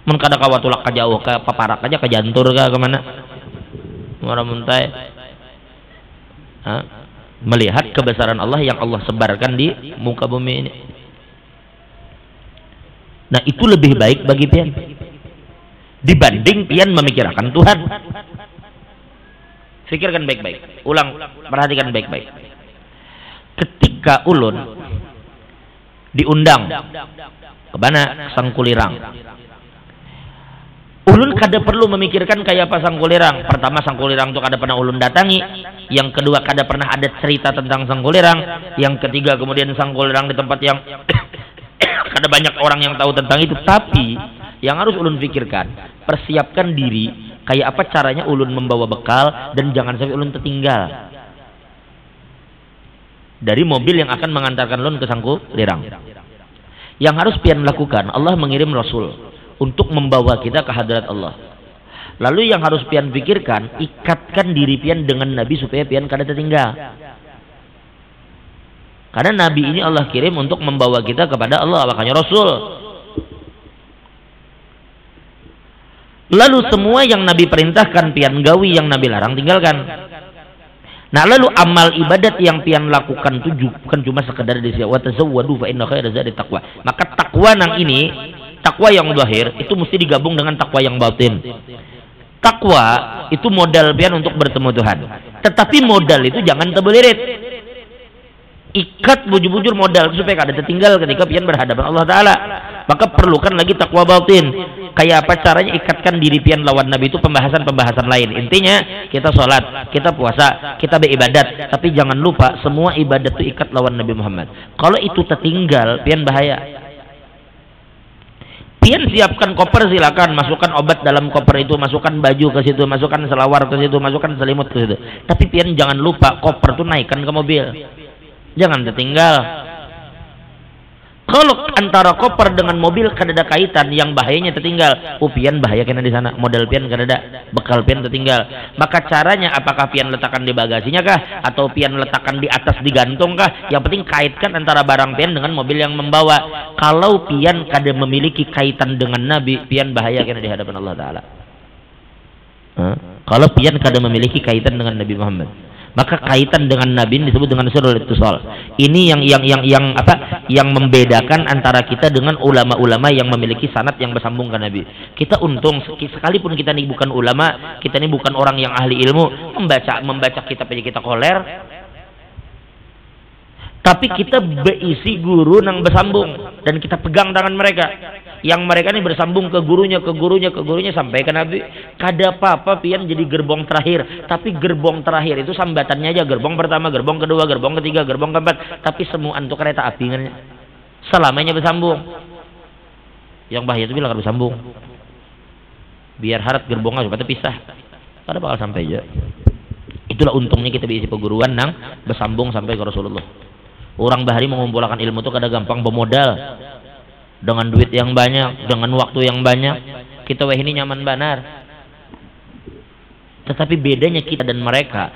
Men kada kawa tulak ke jauh, ke paparak aja, ke jantur ke kemana? Muara muntai. Melihat kebesaran Allah yang Allah sebarkan di muka bumi ini. Nah, itu lebih baik bagi pian dibanding pian memikirkan Tuhan. Fikirkan baik-baik, ulang, perhatikan baik-baik. Ketika ulun diundang ke mana? Sangkulirang. Ulun kada perlu memikirkan kayak apa Sangkulirang. Pertama, Sangkulirang itu kada pernah ulun datangi. Yang kedua, kada pernah ada cerita tentang Sangkulirang. Yang ketiga, kemudian Sangkulirang di tempat yang kada banyak orang yang tahu tentang itu. Tapi yang harus ulun pikirkan, persiapkan diri kayak apa caranya ulun membawa bekal dan jangan sampai ulun tertinggal dari mobil yang akan mengantarkan ulun ke Sangkulirang. Yang harus pian lakukan, Allah mengirim Rasul untuk membawa kita ke hadrat Allah. Lalu yang harus pian pikirkan, ikatkan diri pian dengan Nabi supaya pian kada tertinggal. Karena Nabi ini Allah kirim untuk membawa kita kepada Allah, makanya Rasul. Lalu semua yang Nabi perintahkan pian gawi, yang Nabi larang tinggalkan. Nah, lalu amal ibadat yang pian lakukan itu bukan cuma sekedar disiap wa tazawwadu fa inna khairaz zadi taqwa. Maka takwa nang ini Takwa yang zahir itu mesti digabung dengan takwa yang batin. Takwa itu modal pian untuk bertemu Tuhan. Tetapi modal itu jangan terbelirit. Ikat bujur-bujur modal supaya kada tertinggal ketika pian berhadapan Allah Ta'ala. Maka perlukan lagi takwa batin. Kayak apa caranya ikatkan diri pian lawan Nabi itu pembahasan-pembahasan lain. Intinya kita sholat, kita puasa, kita beribadat. Tapi jangan lupa semua ibadat itu ikat lawan Nabi Muhammad. Kalau itu tertinggal, pian bahaya. Pian siapkan koper silakan, masukkan obat dalam koper itu, masukkan baju ke situ, masukkan selawar ke situ, masukkan selimut ke situ. Tapi pian jangan lupa koper itu naikkan ke mobil. Jangan tertinggal. Kalau antara koper dengan mobil kada ada kaitan, yang bahayanya tertinggal. Pian bahaya kena di sana. Modal pian kada ada, bekal pian tertinggal. Maka caranya apakah pian letakkan di bagasinya kah, atau pian letakkan di atas digantung kah? Yang penting kaitkan antara barang pian dengan mobil yang membawa. Kalau pian kada memiliki kaitan dengan Nabi, pian bahaya kena di hadapan Allah Ta'ala. Kalau pian kada memiliki kaitan dengan Nabi Muhammad, maka kaitan dengan Nabi ini disebut dengan sirrul ittisal. Ini yang membedakan antara kita dengan ulama-ulama yang memiliki sanad yang bersambung ke Nabi. Kita untung sekalipun kita ini bukan ulama, kita ini bukan orang yang ahli ilmu, membaca kitab aja kita koler. Tapi kita berisi guru yang bersambung dan kita pegang tangan mereka. Yang mereka ini bersambung ke gurunya sampai ke Nabi. Kada apa-apa pian jadi gerbong terakhir. Tapi gerbong terakhir itu sambatannya aja. Gerbong pertama, gerbong kedua, gerbong ketiga, gerbong keempat. Tapi semua untuk kereta api selamanya bersambung. Yang bahaya itu bila kada bersambung. Biar harat gerbongnya supaya pisah. Kada bakal sampai aja. Itulah untungnya kita berisi peguruan yang bersambung sampai ke Rasulullah. Orang bahari mengumpulkan ilmu itu kada gampang bermodal. Dengan duit yang banyak, dengan waktu yang banyak, kita wah ini nyaman benar. Tetapi bedanya kita dan mereka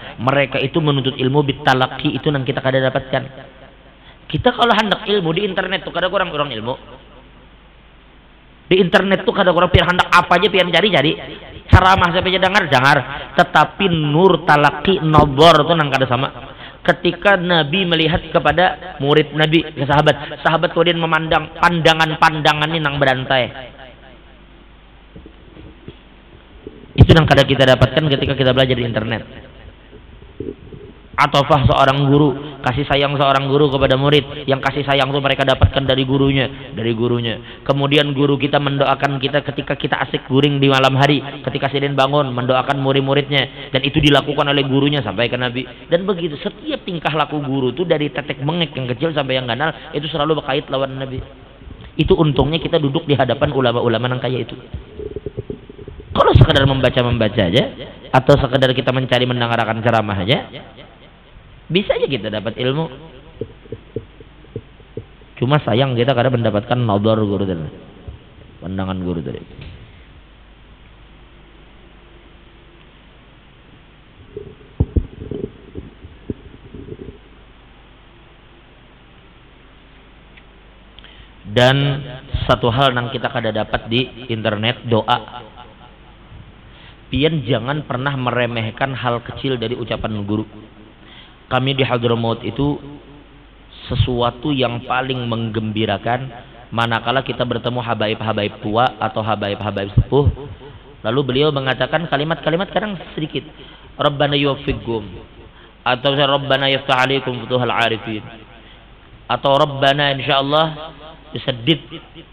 itu menuntut ilmu bitalaki, itu yang kita kada dapatkan. Kita kalau hendak ilmu di internet tuh kada kurang ilmu. Di internet tuh kada kurang pian hendak apa aja pian cari. Ceramah siapa aja dengar. Tetapi nur talaki nobor tuh nang kada sama. Ketika Nabi melihat kepada murid Nabi, ke sahabat kemudian memandang pandangan ini nang berantai. Itu yang kadang kita dapatkan ketika kita belajar di internet. Atofah seorang guru, kasih sayang seorang guru kepada murid, yang kasih sayang itu mereka dapatkan dari gurunya. Kemudian guru kita mendoakan kita ketika kita asik guring di malam hari, ketika sidin bangun mendoakan murid-muridnya, dan itu dilakukan oleh gurunya sampai ke Nabi. Dan begitu setiap tingkah laku guru itu dari tetek mengek yang kecil sampai yang ganal itu selalu berkait lawan Nabi. Itu untungnya kita duduk di hadapan ulama-ulama yang kaya itu. Kalau sekedar membaca aja, atau sekedar kita mencari mendengarkan ceramah aja, bisa aja kita dapat ilmu. Cuma sayang kita karena mendapatkan nadhar guru tadi, pandangan guru tadi. Dan satu hal yang kita kada dapat di internet, doa. Pian jangan pernah meremehkan hal kecil dari ucapan guru. Kami di Hadramaut itu sesuatu yang paling menggembirakan manakala kita bertemu habaib-habaib tua atau habaib-habaib sepuh. Lalu beliau mengatakan kalimat-kalimat kadang sedikit. Rabbana yuwaffiqhum, atau Rabbana yaftah alaikum futuhal arifin, atau Rabbana insyaallah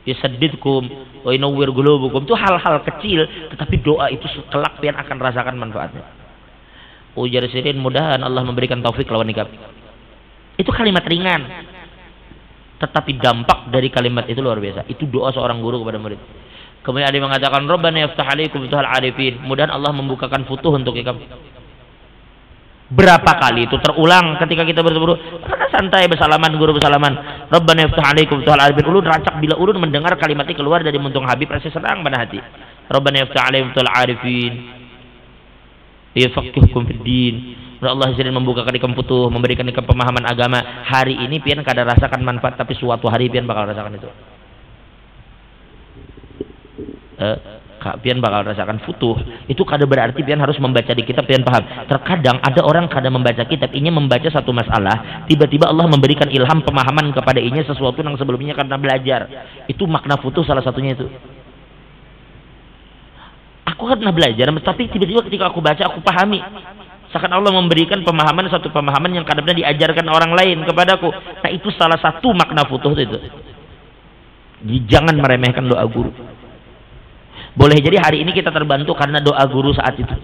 yusaddidkum wa yunawwir qulubukum. Itu hal-hal kecil tetapi doa itu kelak pian akan rasakan manfaatnya. Ujar sirin, mudahan Allah memberikan taufik lawan nikah. Itu kalimat ringan, tetapi dampak dari kalimat itu luar biasa. Itu doa seorang guru kepada murid. Kemudian ada yang mengatakan Rabbana yaftah alaikum futuhal arifin, mudahan Allah membukakan futuh untuk kamu. Berapa kali itu terulang ketika kita bertemu? Karena santai bersalaman, guru bersalaman. Rabbana yaftah alaikum futuhal arifin. Ulun racak bila ulun mendengar kalimat itu keluar dari muntung Habib, rasa senang pada hati. Rabbana yaftah alaikum futuhal arifin, yafaqqihkum fid din. Allah sering membukakan ikam futuh, memberikan ikam pemahaman agama. Hari ini pian kada rasakan manfaat, tapi suatu hari pian bakal rasakan itu. pian bakal rasakan futuh. Itu kada berarti pian harus membaca di kitab pian paham. Terkadang ada orang kada membaca kitab, inya membaca satu masalah, tiba-tiba Allah memberikan ilham pemahaman kepada inya sesuatu yang sebelumnya karena belajar. Itu makna futuh salah satunya itu. Aku kan pernah belajar, tapi tiba-tiba ketika aku baca aku pahami. Seakan Allah memberikan pemahaman, satu pemahaman yang kadang pernah diajarkan orang lain kepadaku. Nah itu salah satu makna futuh itu. Jangan meremehkan doa guru. Boleh jadi hari ini kita terbantu karena doa guru saat itu.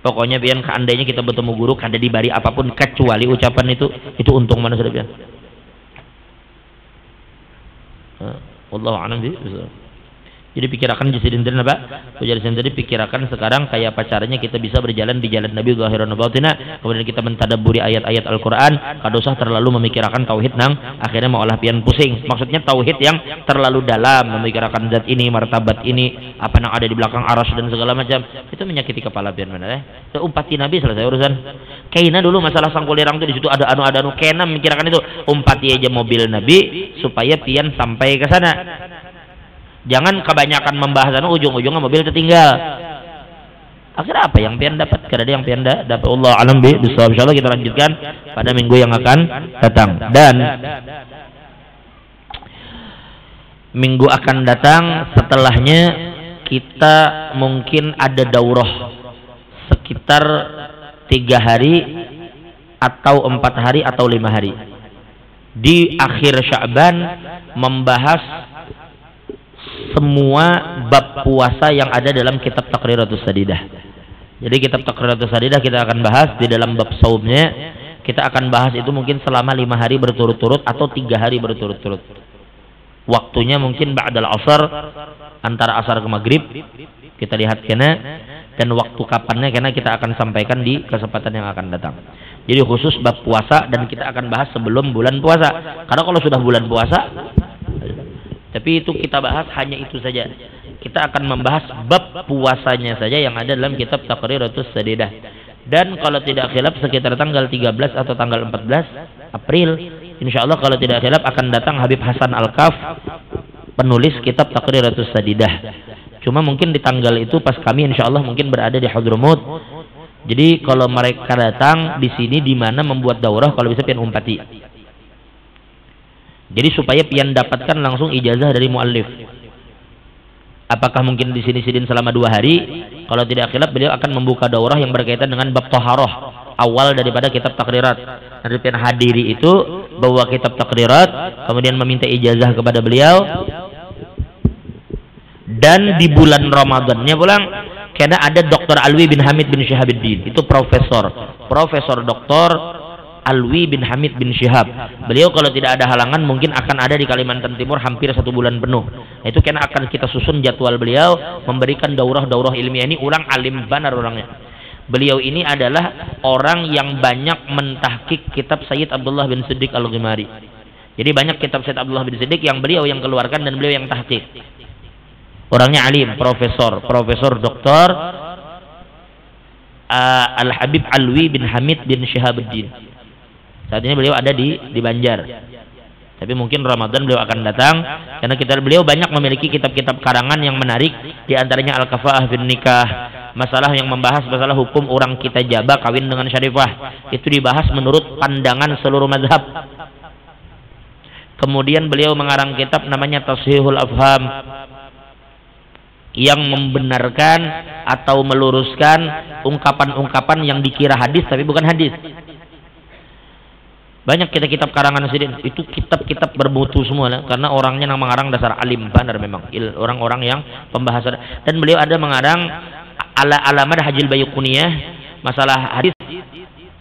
Pokoknya biar seandainya kita bertemu guru kada dibari apapun kecuali ucapan itu untung mana sudah biar. Wallahu a'lam bishawab. Jadi pikirakan jadi apa? Jadi sendiri pikirakan sekarang kayak apa caranya kita bisa berjalan di jalan Nabi zahiran wa batina, kemudian kita mentadabburi ayat-ayat Al-Qur'an, kada usah terlalu memikirkan tauhid nang akhirnya malah pian pusing. Maksudnya tauhid yang terlalu dalam, memikirkan zat ini, martabat ini, apa yang ada di belakang arasy dan segala macam. Itu menyakiti kepala pian mana umpati Nabi selesai urusan. Kaina dulu masalah sangkulirang itu di situ ada anu kena memikirkan itu. Umpati aja mobil Nabi supaya pian sampai ke sana. Jangan kebanyakan membahas ujung-ujungnya mobil tertinggal. Akhirnya apa yang pian dapat? Karena ada yang pian dapat. Allah alam bishawab. Insyaallah kita lanjutkan pada minggu yang akan datang. Dan minggu akan datang setelahnya kita mungkin ada daurah sekitar 3 hari atau 4 hari atau 5 hari di akhir Sya'ban, membahas semua bab puasa yang ada dalam kitab Taqriratus Sadidah. Jadi kitab Taqriratus Sadidah kita akan bahas di dalam bab saumnya. Kita akan bahas itu mungkin selama 5 hari berturut-turut atau 3 hari berturut-turut. Waktunya mungkin ba'dal asar, antara asar ke maghrib. Kita lihat kena, dan waktu kapannya karena kita akan sampaikan di kesempatan yang akan datang. Jadi khusus bab puasa, dan kita akan bahas sebelum bulan puasa. Karena kalau sudah bulan puasa, tapi itu kita bahas hanya itu saja. Kita akan membahas bab puasanya saja yang ada dalam kitab Taqriratus Sadidah. Dan kalau tidak khilaf sekitar tanggal 13 atau tanggal 14 April, insyaallah kalau tidak khilaf akan datang Habib Hasan Al-Kaf, penulis kitab Taqriratus Sadidah. Cuma mungkin di tanggal itu pas kami insyaallah mungkin berada di Hadramut. Jadi kalau mereka datang di sini di mana membuat daurah, kalau bisa pian umpati. Jadi supaya pian dapatkan langsung ijazah dari muallif. Apakah mungkin di sini sidin selama 2 hari? Kalau tidak khilaf beliau akan membuka daurah yang berkaitan dengan bab taharah awal daripada kitab Taqrirat. Nanti pian hadiri itu bawa kitab Taqrirat, kemudian meminta ijazah kepada beliau. Dan di bulan Ramadannya pulang karena ada Dr. Alwi bin Hamid bin Syihabuddin, itu profesor Dr. Alwi bin Hamid bin Syihab. Beliau kalau tidak ada halangan mungkin akan ada di Kalimantan Timur hampir 1 bulan penuh. Nah, itu karena akan kita susun jadwal beliau memberikan daurah ilmiah ini. Orang alim benar orangnya. Beliau ini adalah orang yang banyak mentahqiq kitab Sayyid Abdullah bin Siddiq Al-Ghimari. Jadi banyak kitab Sayyid Abdullah bin Siddiq yang beliau yang keluarkan dan beliau yang tahqiq. Orangnya alim, profesor Dr. Al-Habib Alwi bin Hamid bin Syihabuddin. Saat ini beliau ada di Banjar. Tapi mungkin Ramadan beliau akan datang karena beliau banyak memiliki kitab-kitab karangan yang menarik, di antaranya Al-Kafa'ah bin Nikah, masalah yang membahas masalah hukum orang kita jaba kawin dengan syarifah. Itu dibahas menurut pandangan seluruh mazhab. Kemudian beliau mengarang kitab namanya Tashihul Afham yang membenarkan atau meluruskan ungkapan-ungkapan yang dikira hadis tapi bukan hadis. Banyak kitab karangan sidin itu kitab-kitab bermutu semua karena orangnya yang mengarang dasar alim benar memang orang-orang yang pembahasan. Dan beliau ada mengarang Alamad Hajil Bayukuniyah, masalah hadis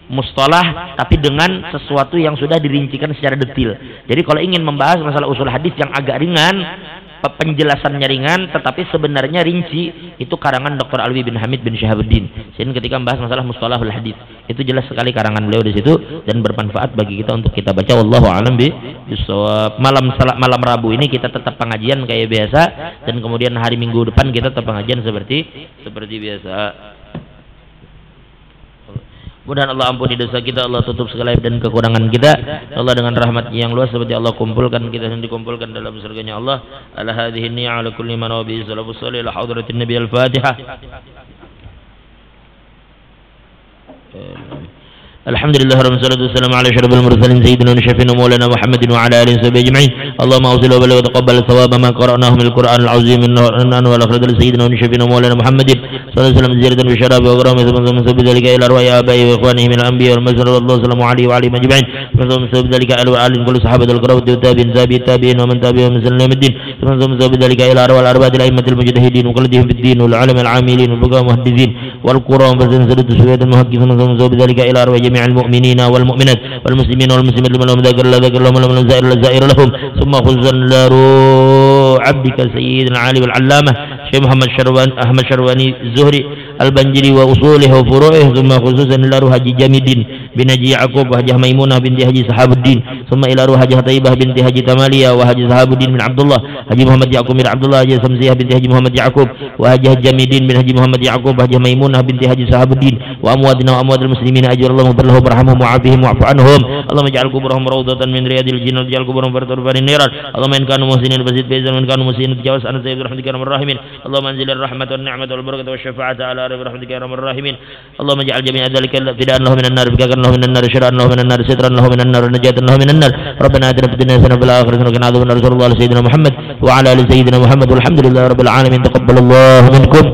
mustalah tapi dengan sesuatu yang sudah dirincikan secara detail. Jadi kalau ingin membahas masalah usul hadis yang agak ringan, penjelasannya ringan tetapi sebenarnya rinci, itu karangan Dr. Alwi bin Hamid bin Syihabuddin. Jadi ketika membahas masalah mustalahul hadis, itu jelas sekali karangan beliau di situ dan bermanfaat bagi kita untuk kita baca. Wallahu a'lam bishawab. Malam Rabu ini kita tetap pengajian kayak biasa, dan kemudian hari Minggu depan kita tetap pengajian seperti biasa. Mudah-mudahan Allah ampuni dosa kita, Allah tutup segala aib dan kekurangan kita. Allah dengan rahmat-Nya yang luas seperti Allah kumpulkan kita dan dikumpulkan dalam surga-Nya Allah. Ala hadhihi ni'a ala kulli man wa bihi salafus salih ala hadratin nabi al-Fatihah. Alhamdulillah rabbil salatu wassalamu ala asyrafil mursalin sayyidina wa syafiina maulana Muhammadin wa ala alihi wa sahbihi ajma'in. Allahumma awsil wa baligh wa taqabbal thawaba ma qara'nahu min al-Qur'an al-'azim innahu wal akhiratu li sayyidina wa syafiina maulana Muhammadin sallallahu alaihi wasallam ziyaratan bi syarab wa ghurama thumma sabbi dhalika ila arwahi abai wa ikhwanihi min al-anbiya wal mursalin sallallahu alaihi wa alihi ajma'in. Thumma sabbi dhalika ila al-alim kullu sahabatul kiram wa tabi'in tabi'in wa man tabi'ahum min salamatin. Thumma sabbi dhalika ila arwah al-arba'atil a'immatil mujtahidin wa qalladihim fid din wal 'ulama al-'amilin wal fuqaha muhaddithin wal qurra wa sadatu suwayat al-muhaddithin. Thumma sabbi dhalika ila arwah jami'il mu'minina والمؤمنات والمسلمين والمسلمات لمن ذكر الله ذكر لهم ولمن زائر لهم. ثم خصوصا لروح عبدك سيدنا العالي والعلامة شيخ محمد أحمد شرواني الزهري البنجري وأصوله وفروعه. ثم خصوصا إلى روح حجي جامدين بن حجي يعقوب وحجي ميمونة بنت حجي صحاب الدين. ثم إلى روح حجي طيبة بنت حجي تمالية وحجي صحاب الدين بن عبد الله حجي محمد يعقوب بن عبد الله حجي سمسية بنت حجي محمد يعقوب وحجي جامدين بن حجي محمد يعقوب وحجي ميمونة بنت حجي صحاب الدين وأمواتنا وأموات المسلمين أجر الله مغفر لهم وارحمهم وعافهم واعف عنهم. اللهم اجعل قبورهم روضة من رياض الجنة واجعل قبورهم فرطا النيران. اللهم إن كانوا محسنين فزد فيزن وإن كانوا مسيئين تجاوز عن سيد برحمتك يا أرحم الراحمين. اللهم انزل الرحمة والنعمة والبركة والشفاعة على رب رحمتك يا أرحم الراحمين. اللهم اجعل جميع ذلك فداء له من النار فكاكا له من النار شراء له من النار سترا له من النار ونجاة له من النار. ربنا آتنا في الدنيا حسنة وفي الآخرة حسنة وقنا عذاب النار. صلى الله على سيدنا محمد وعلى آل سيدنا محمد والحمد لله رب العالمين. تقبل الله منكم.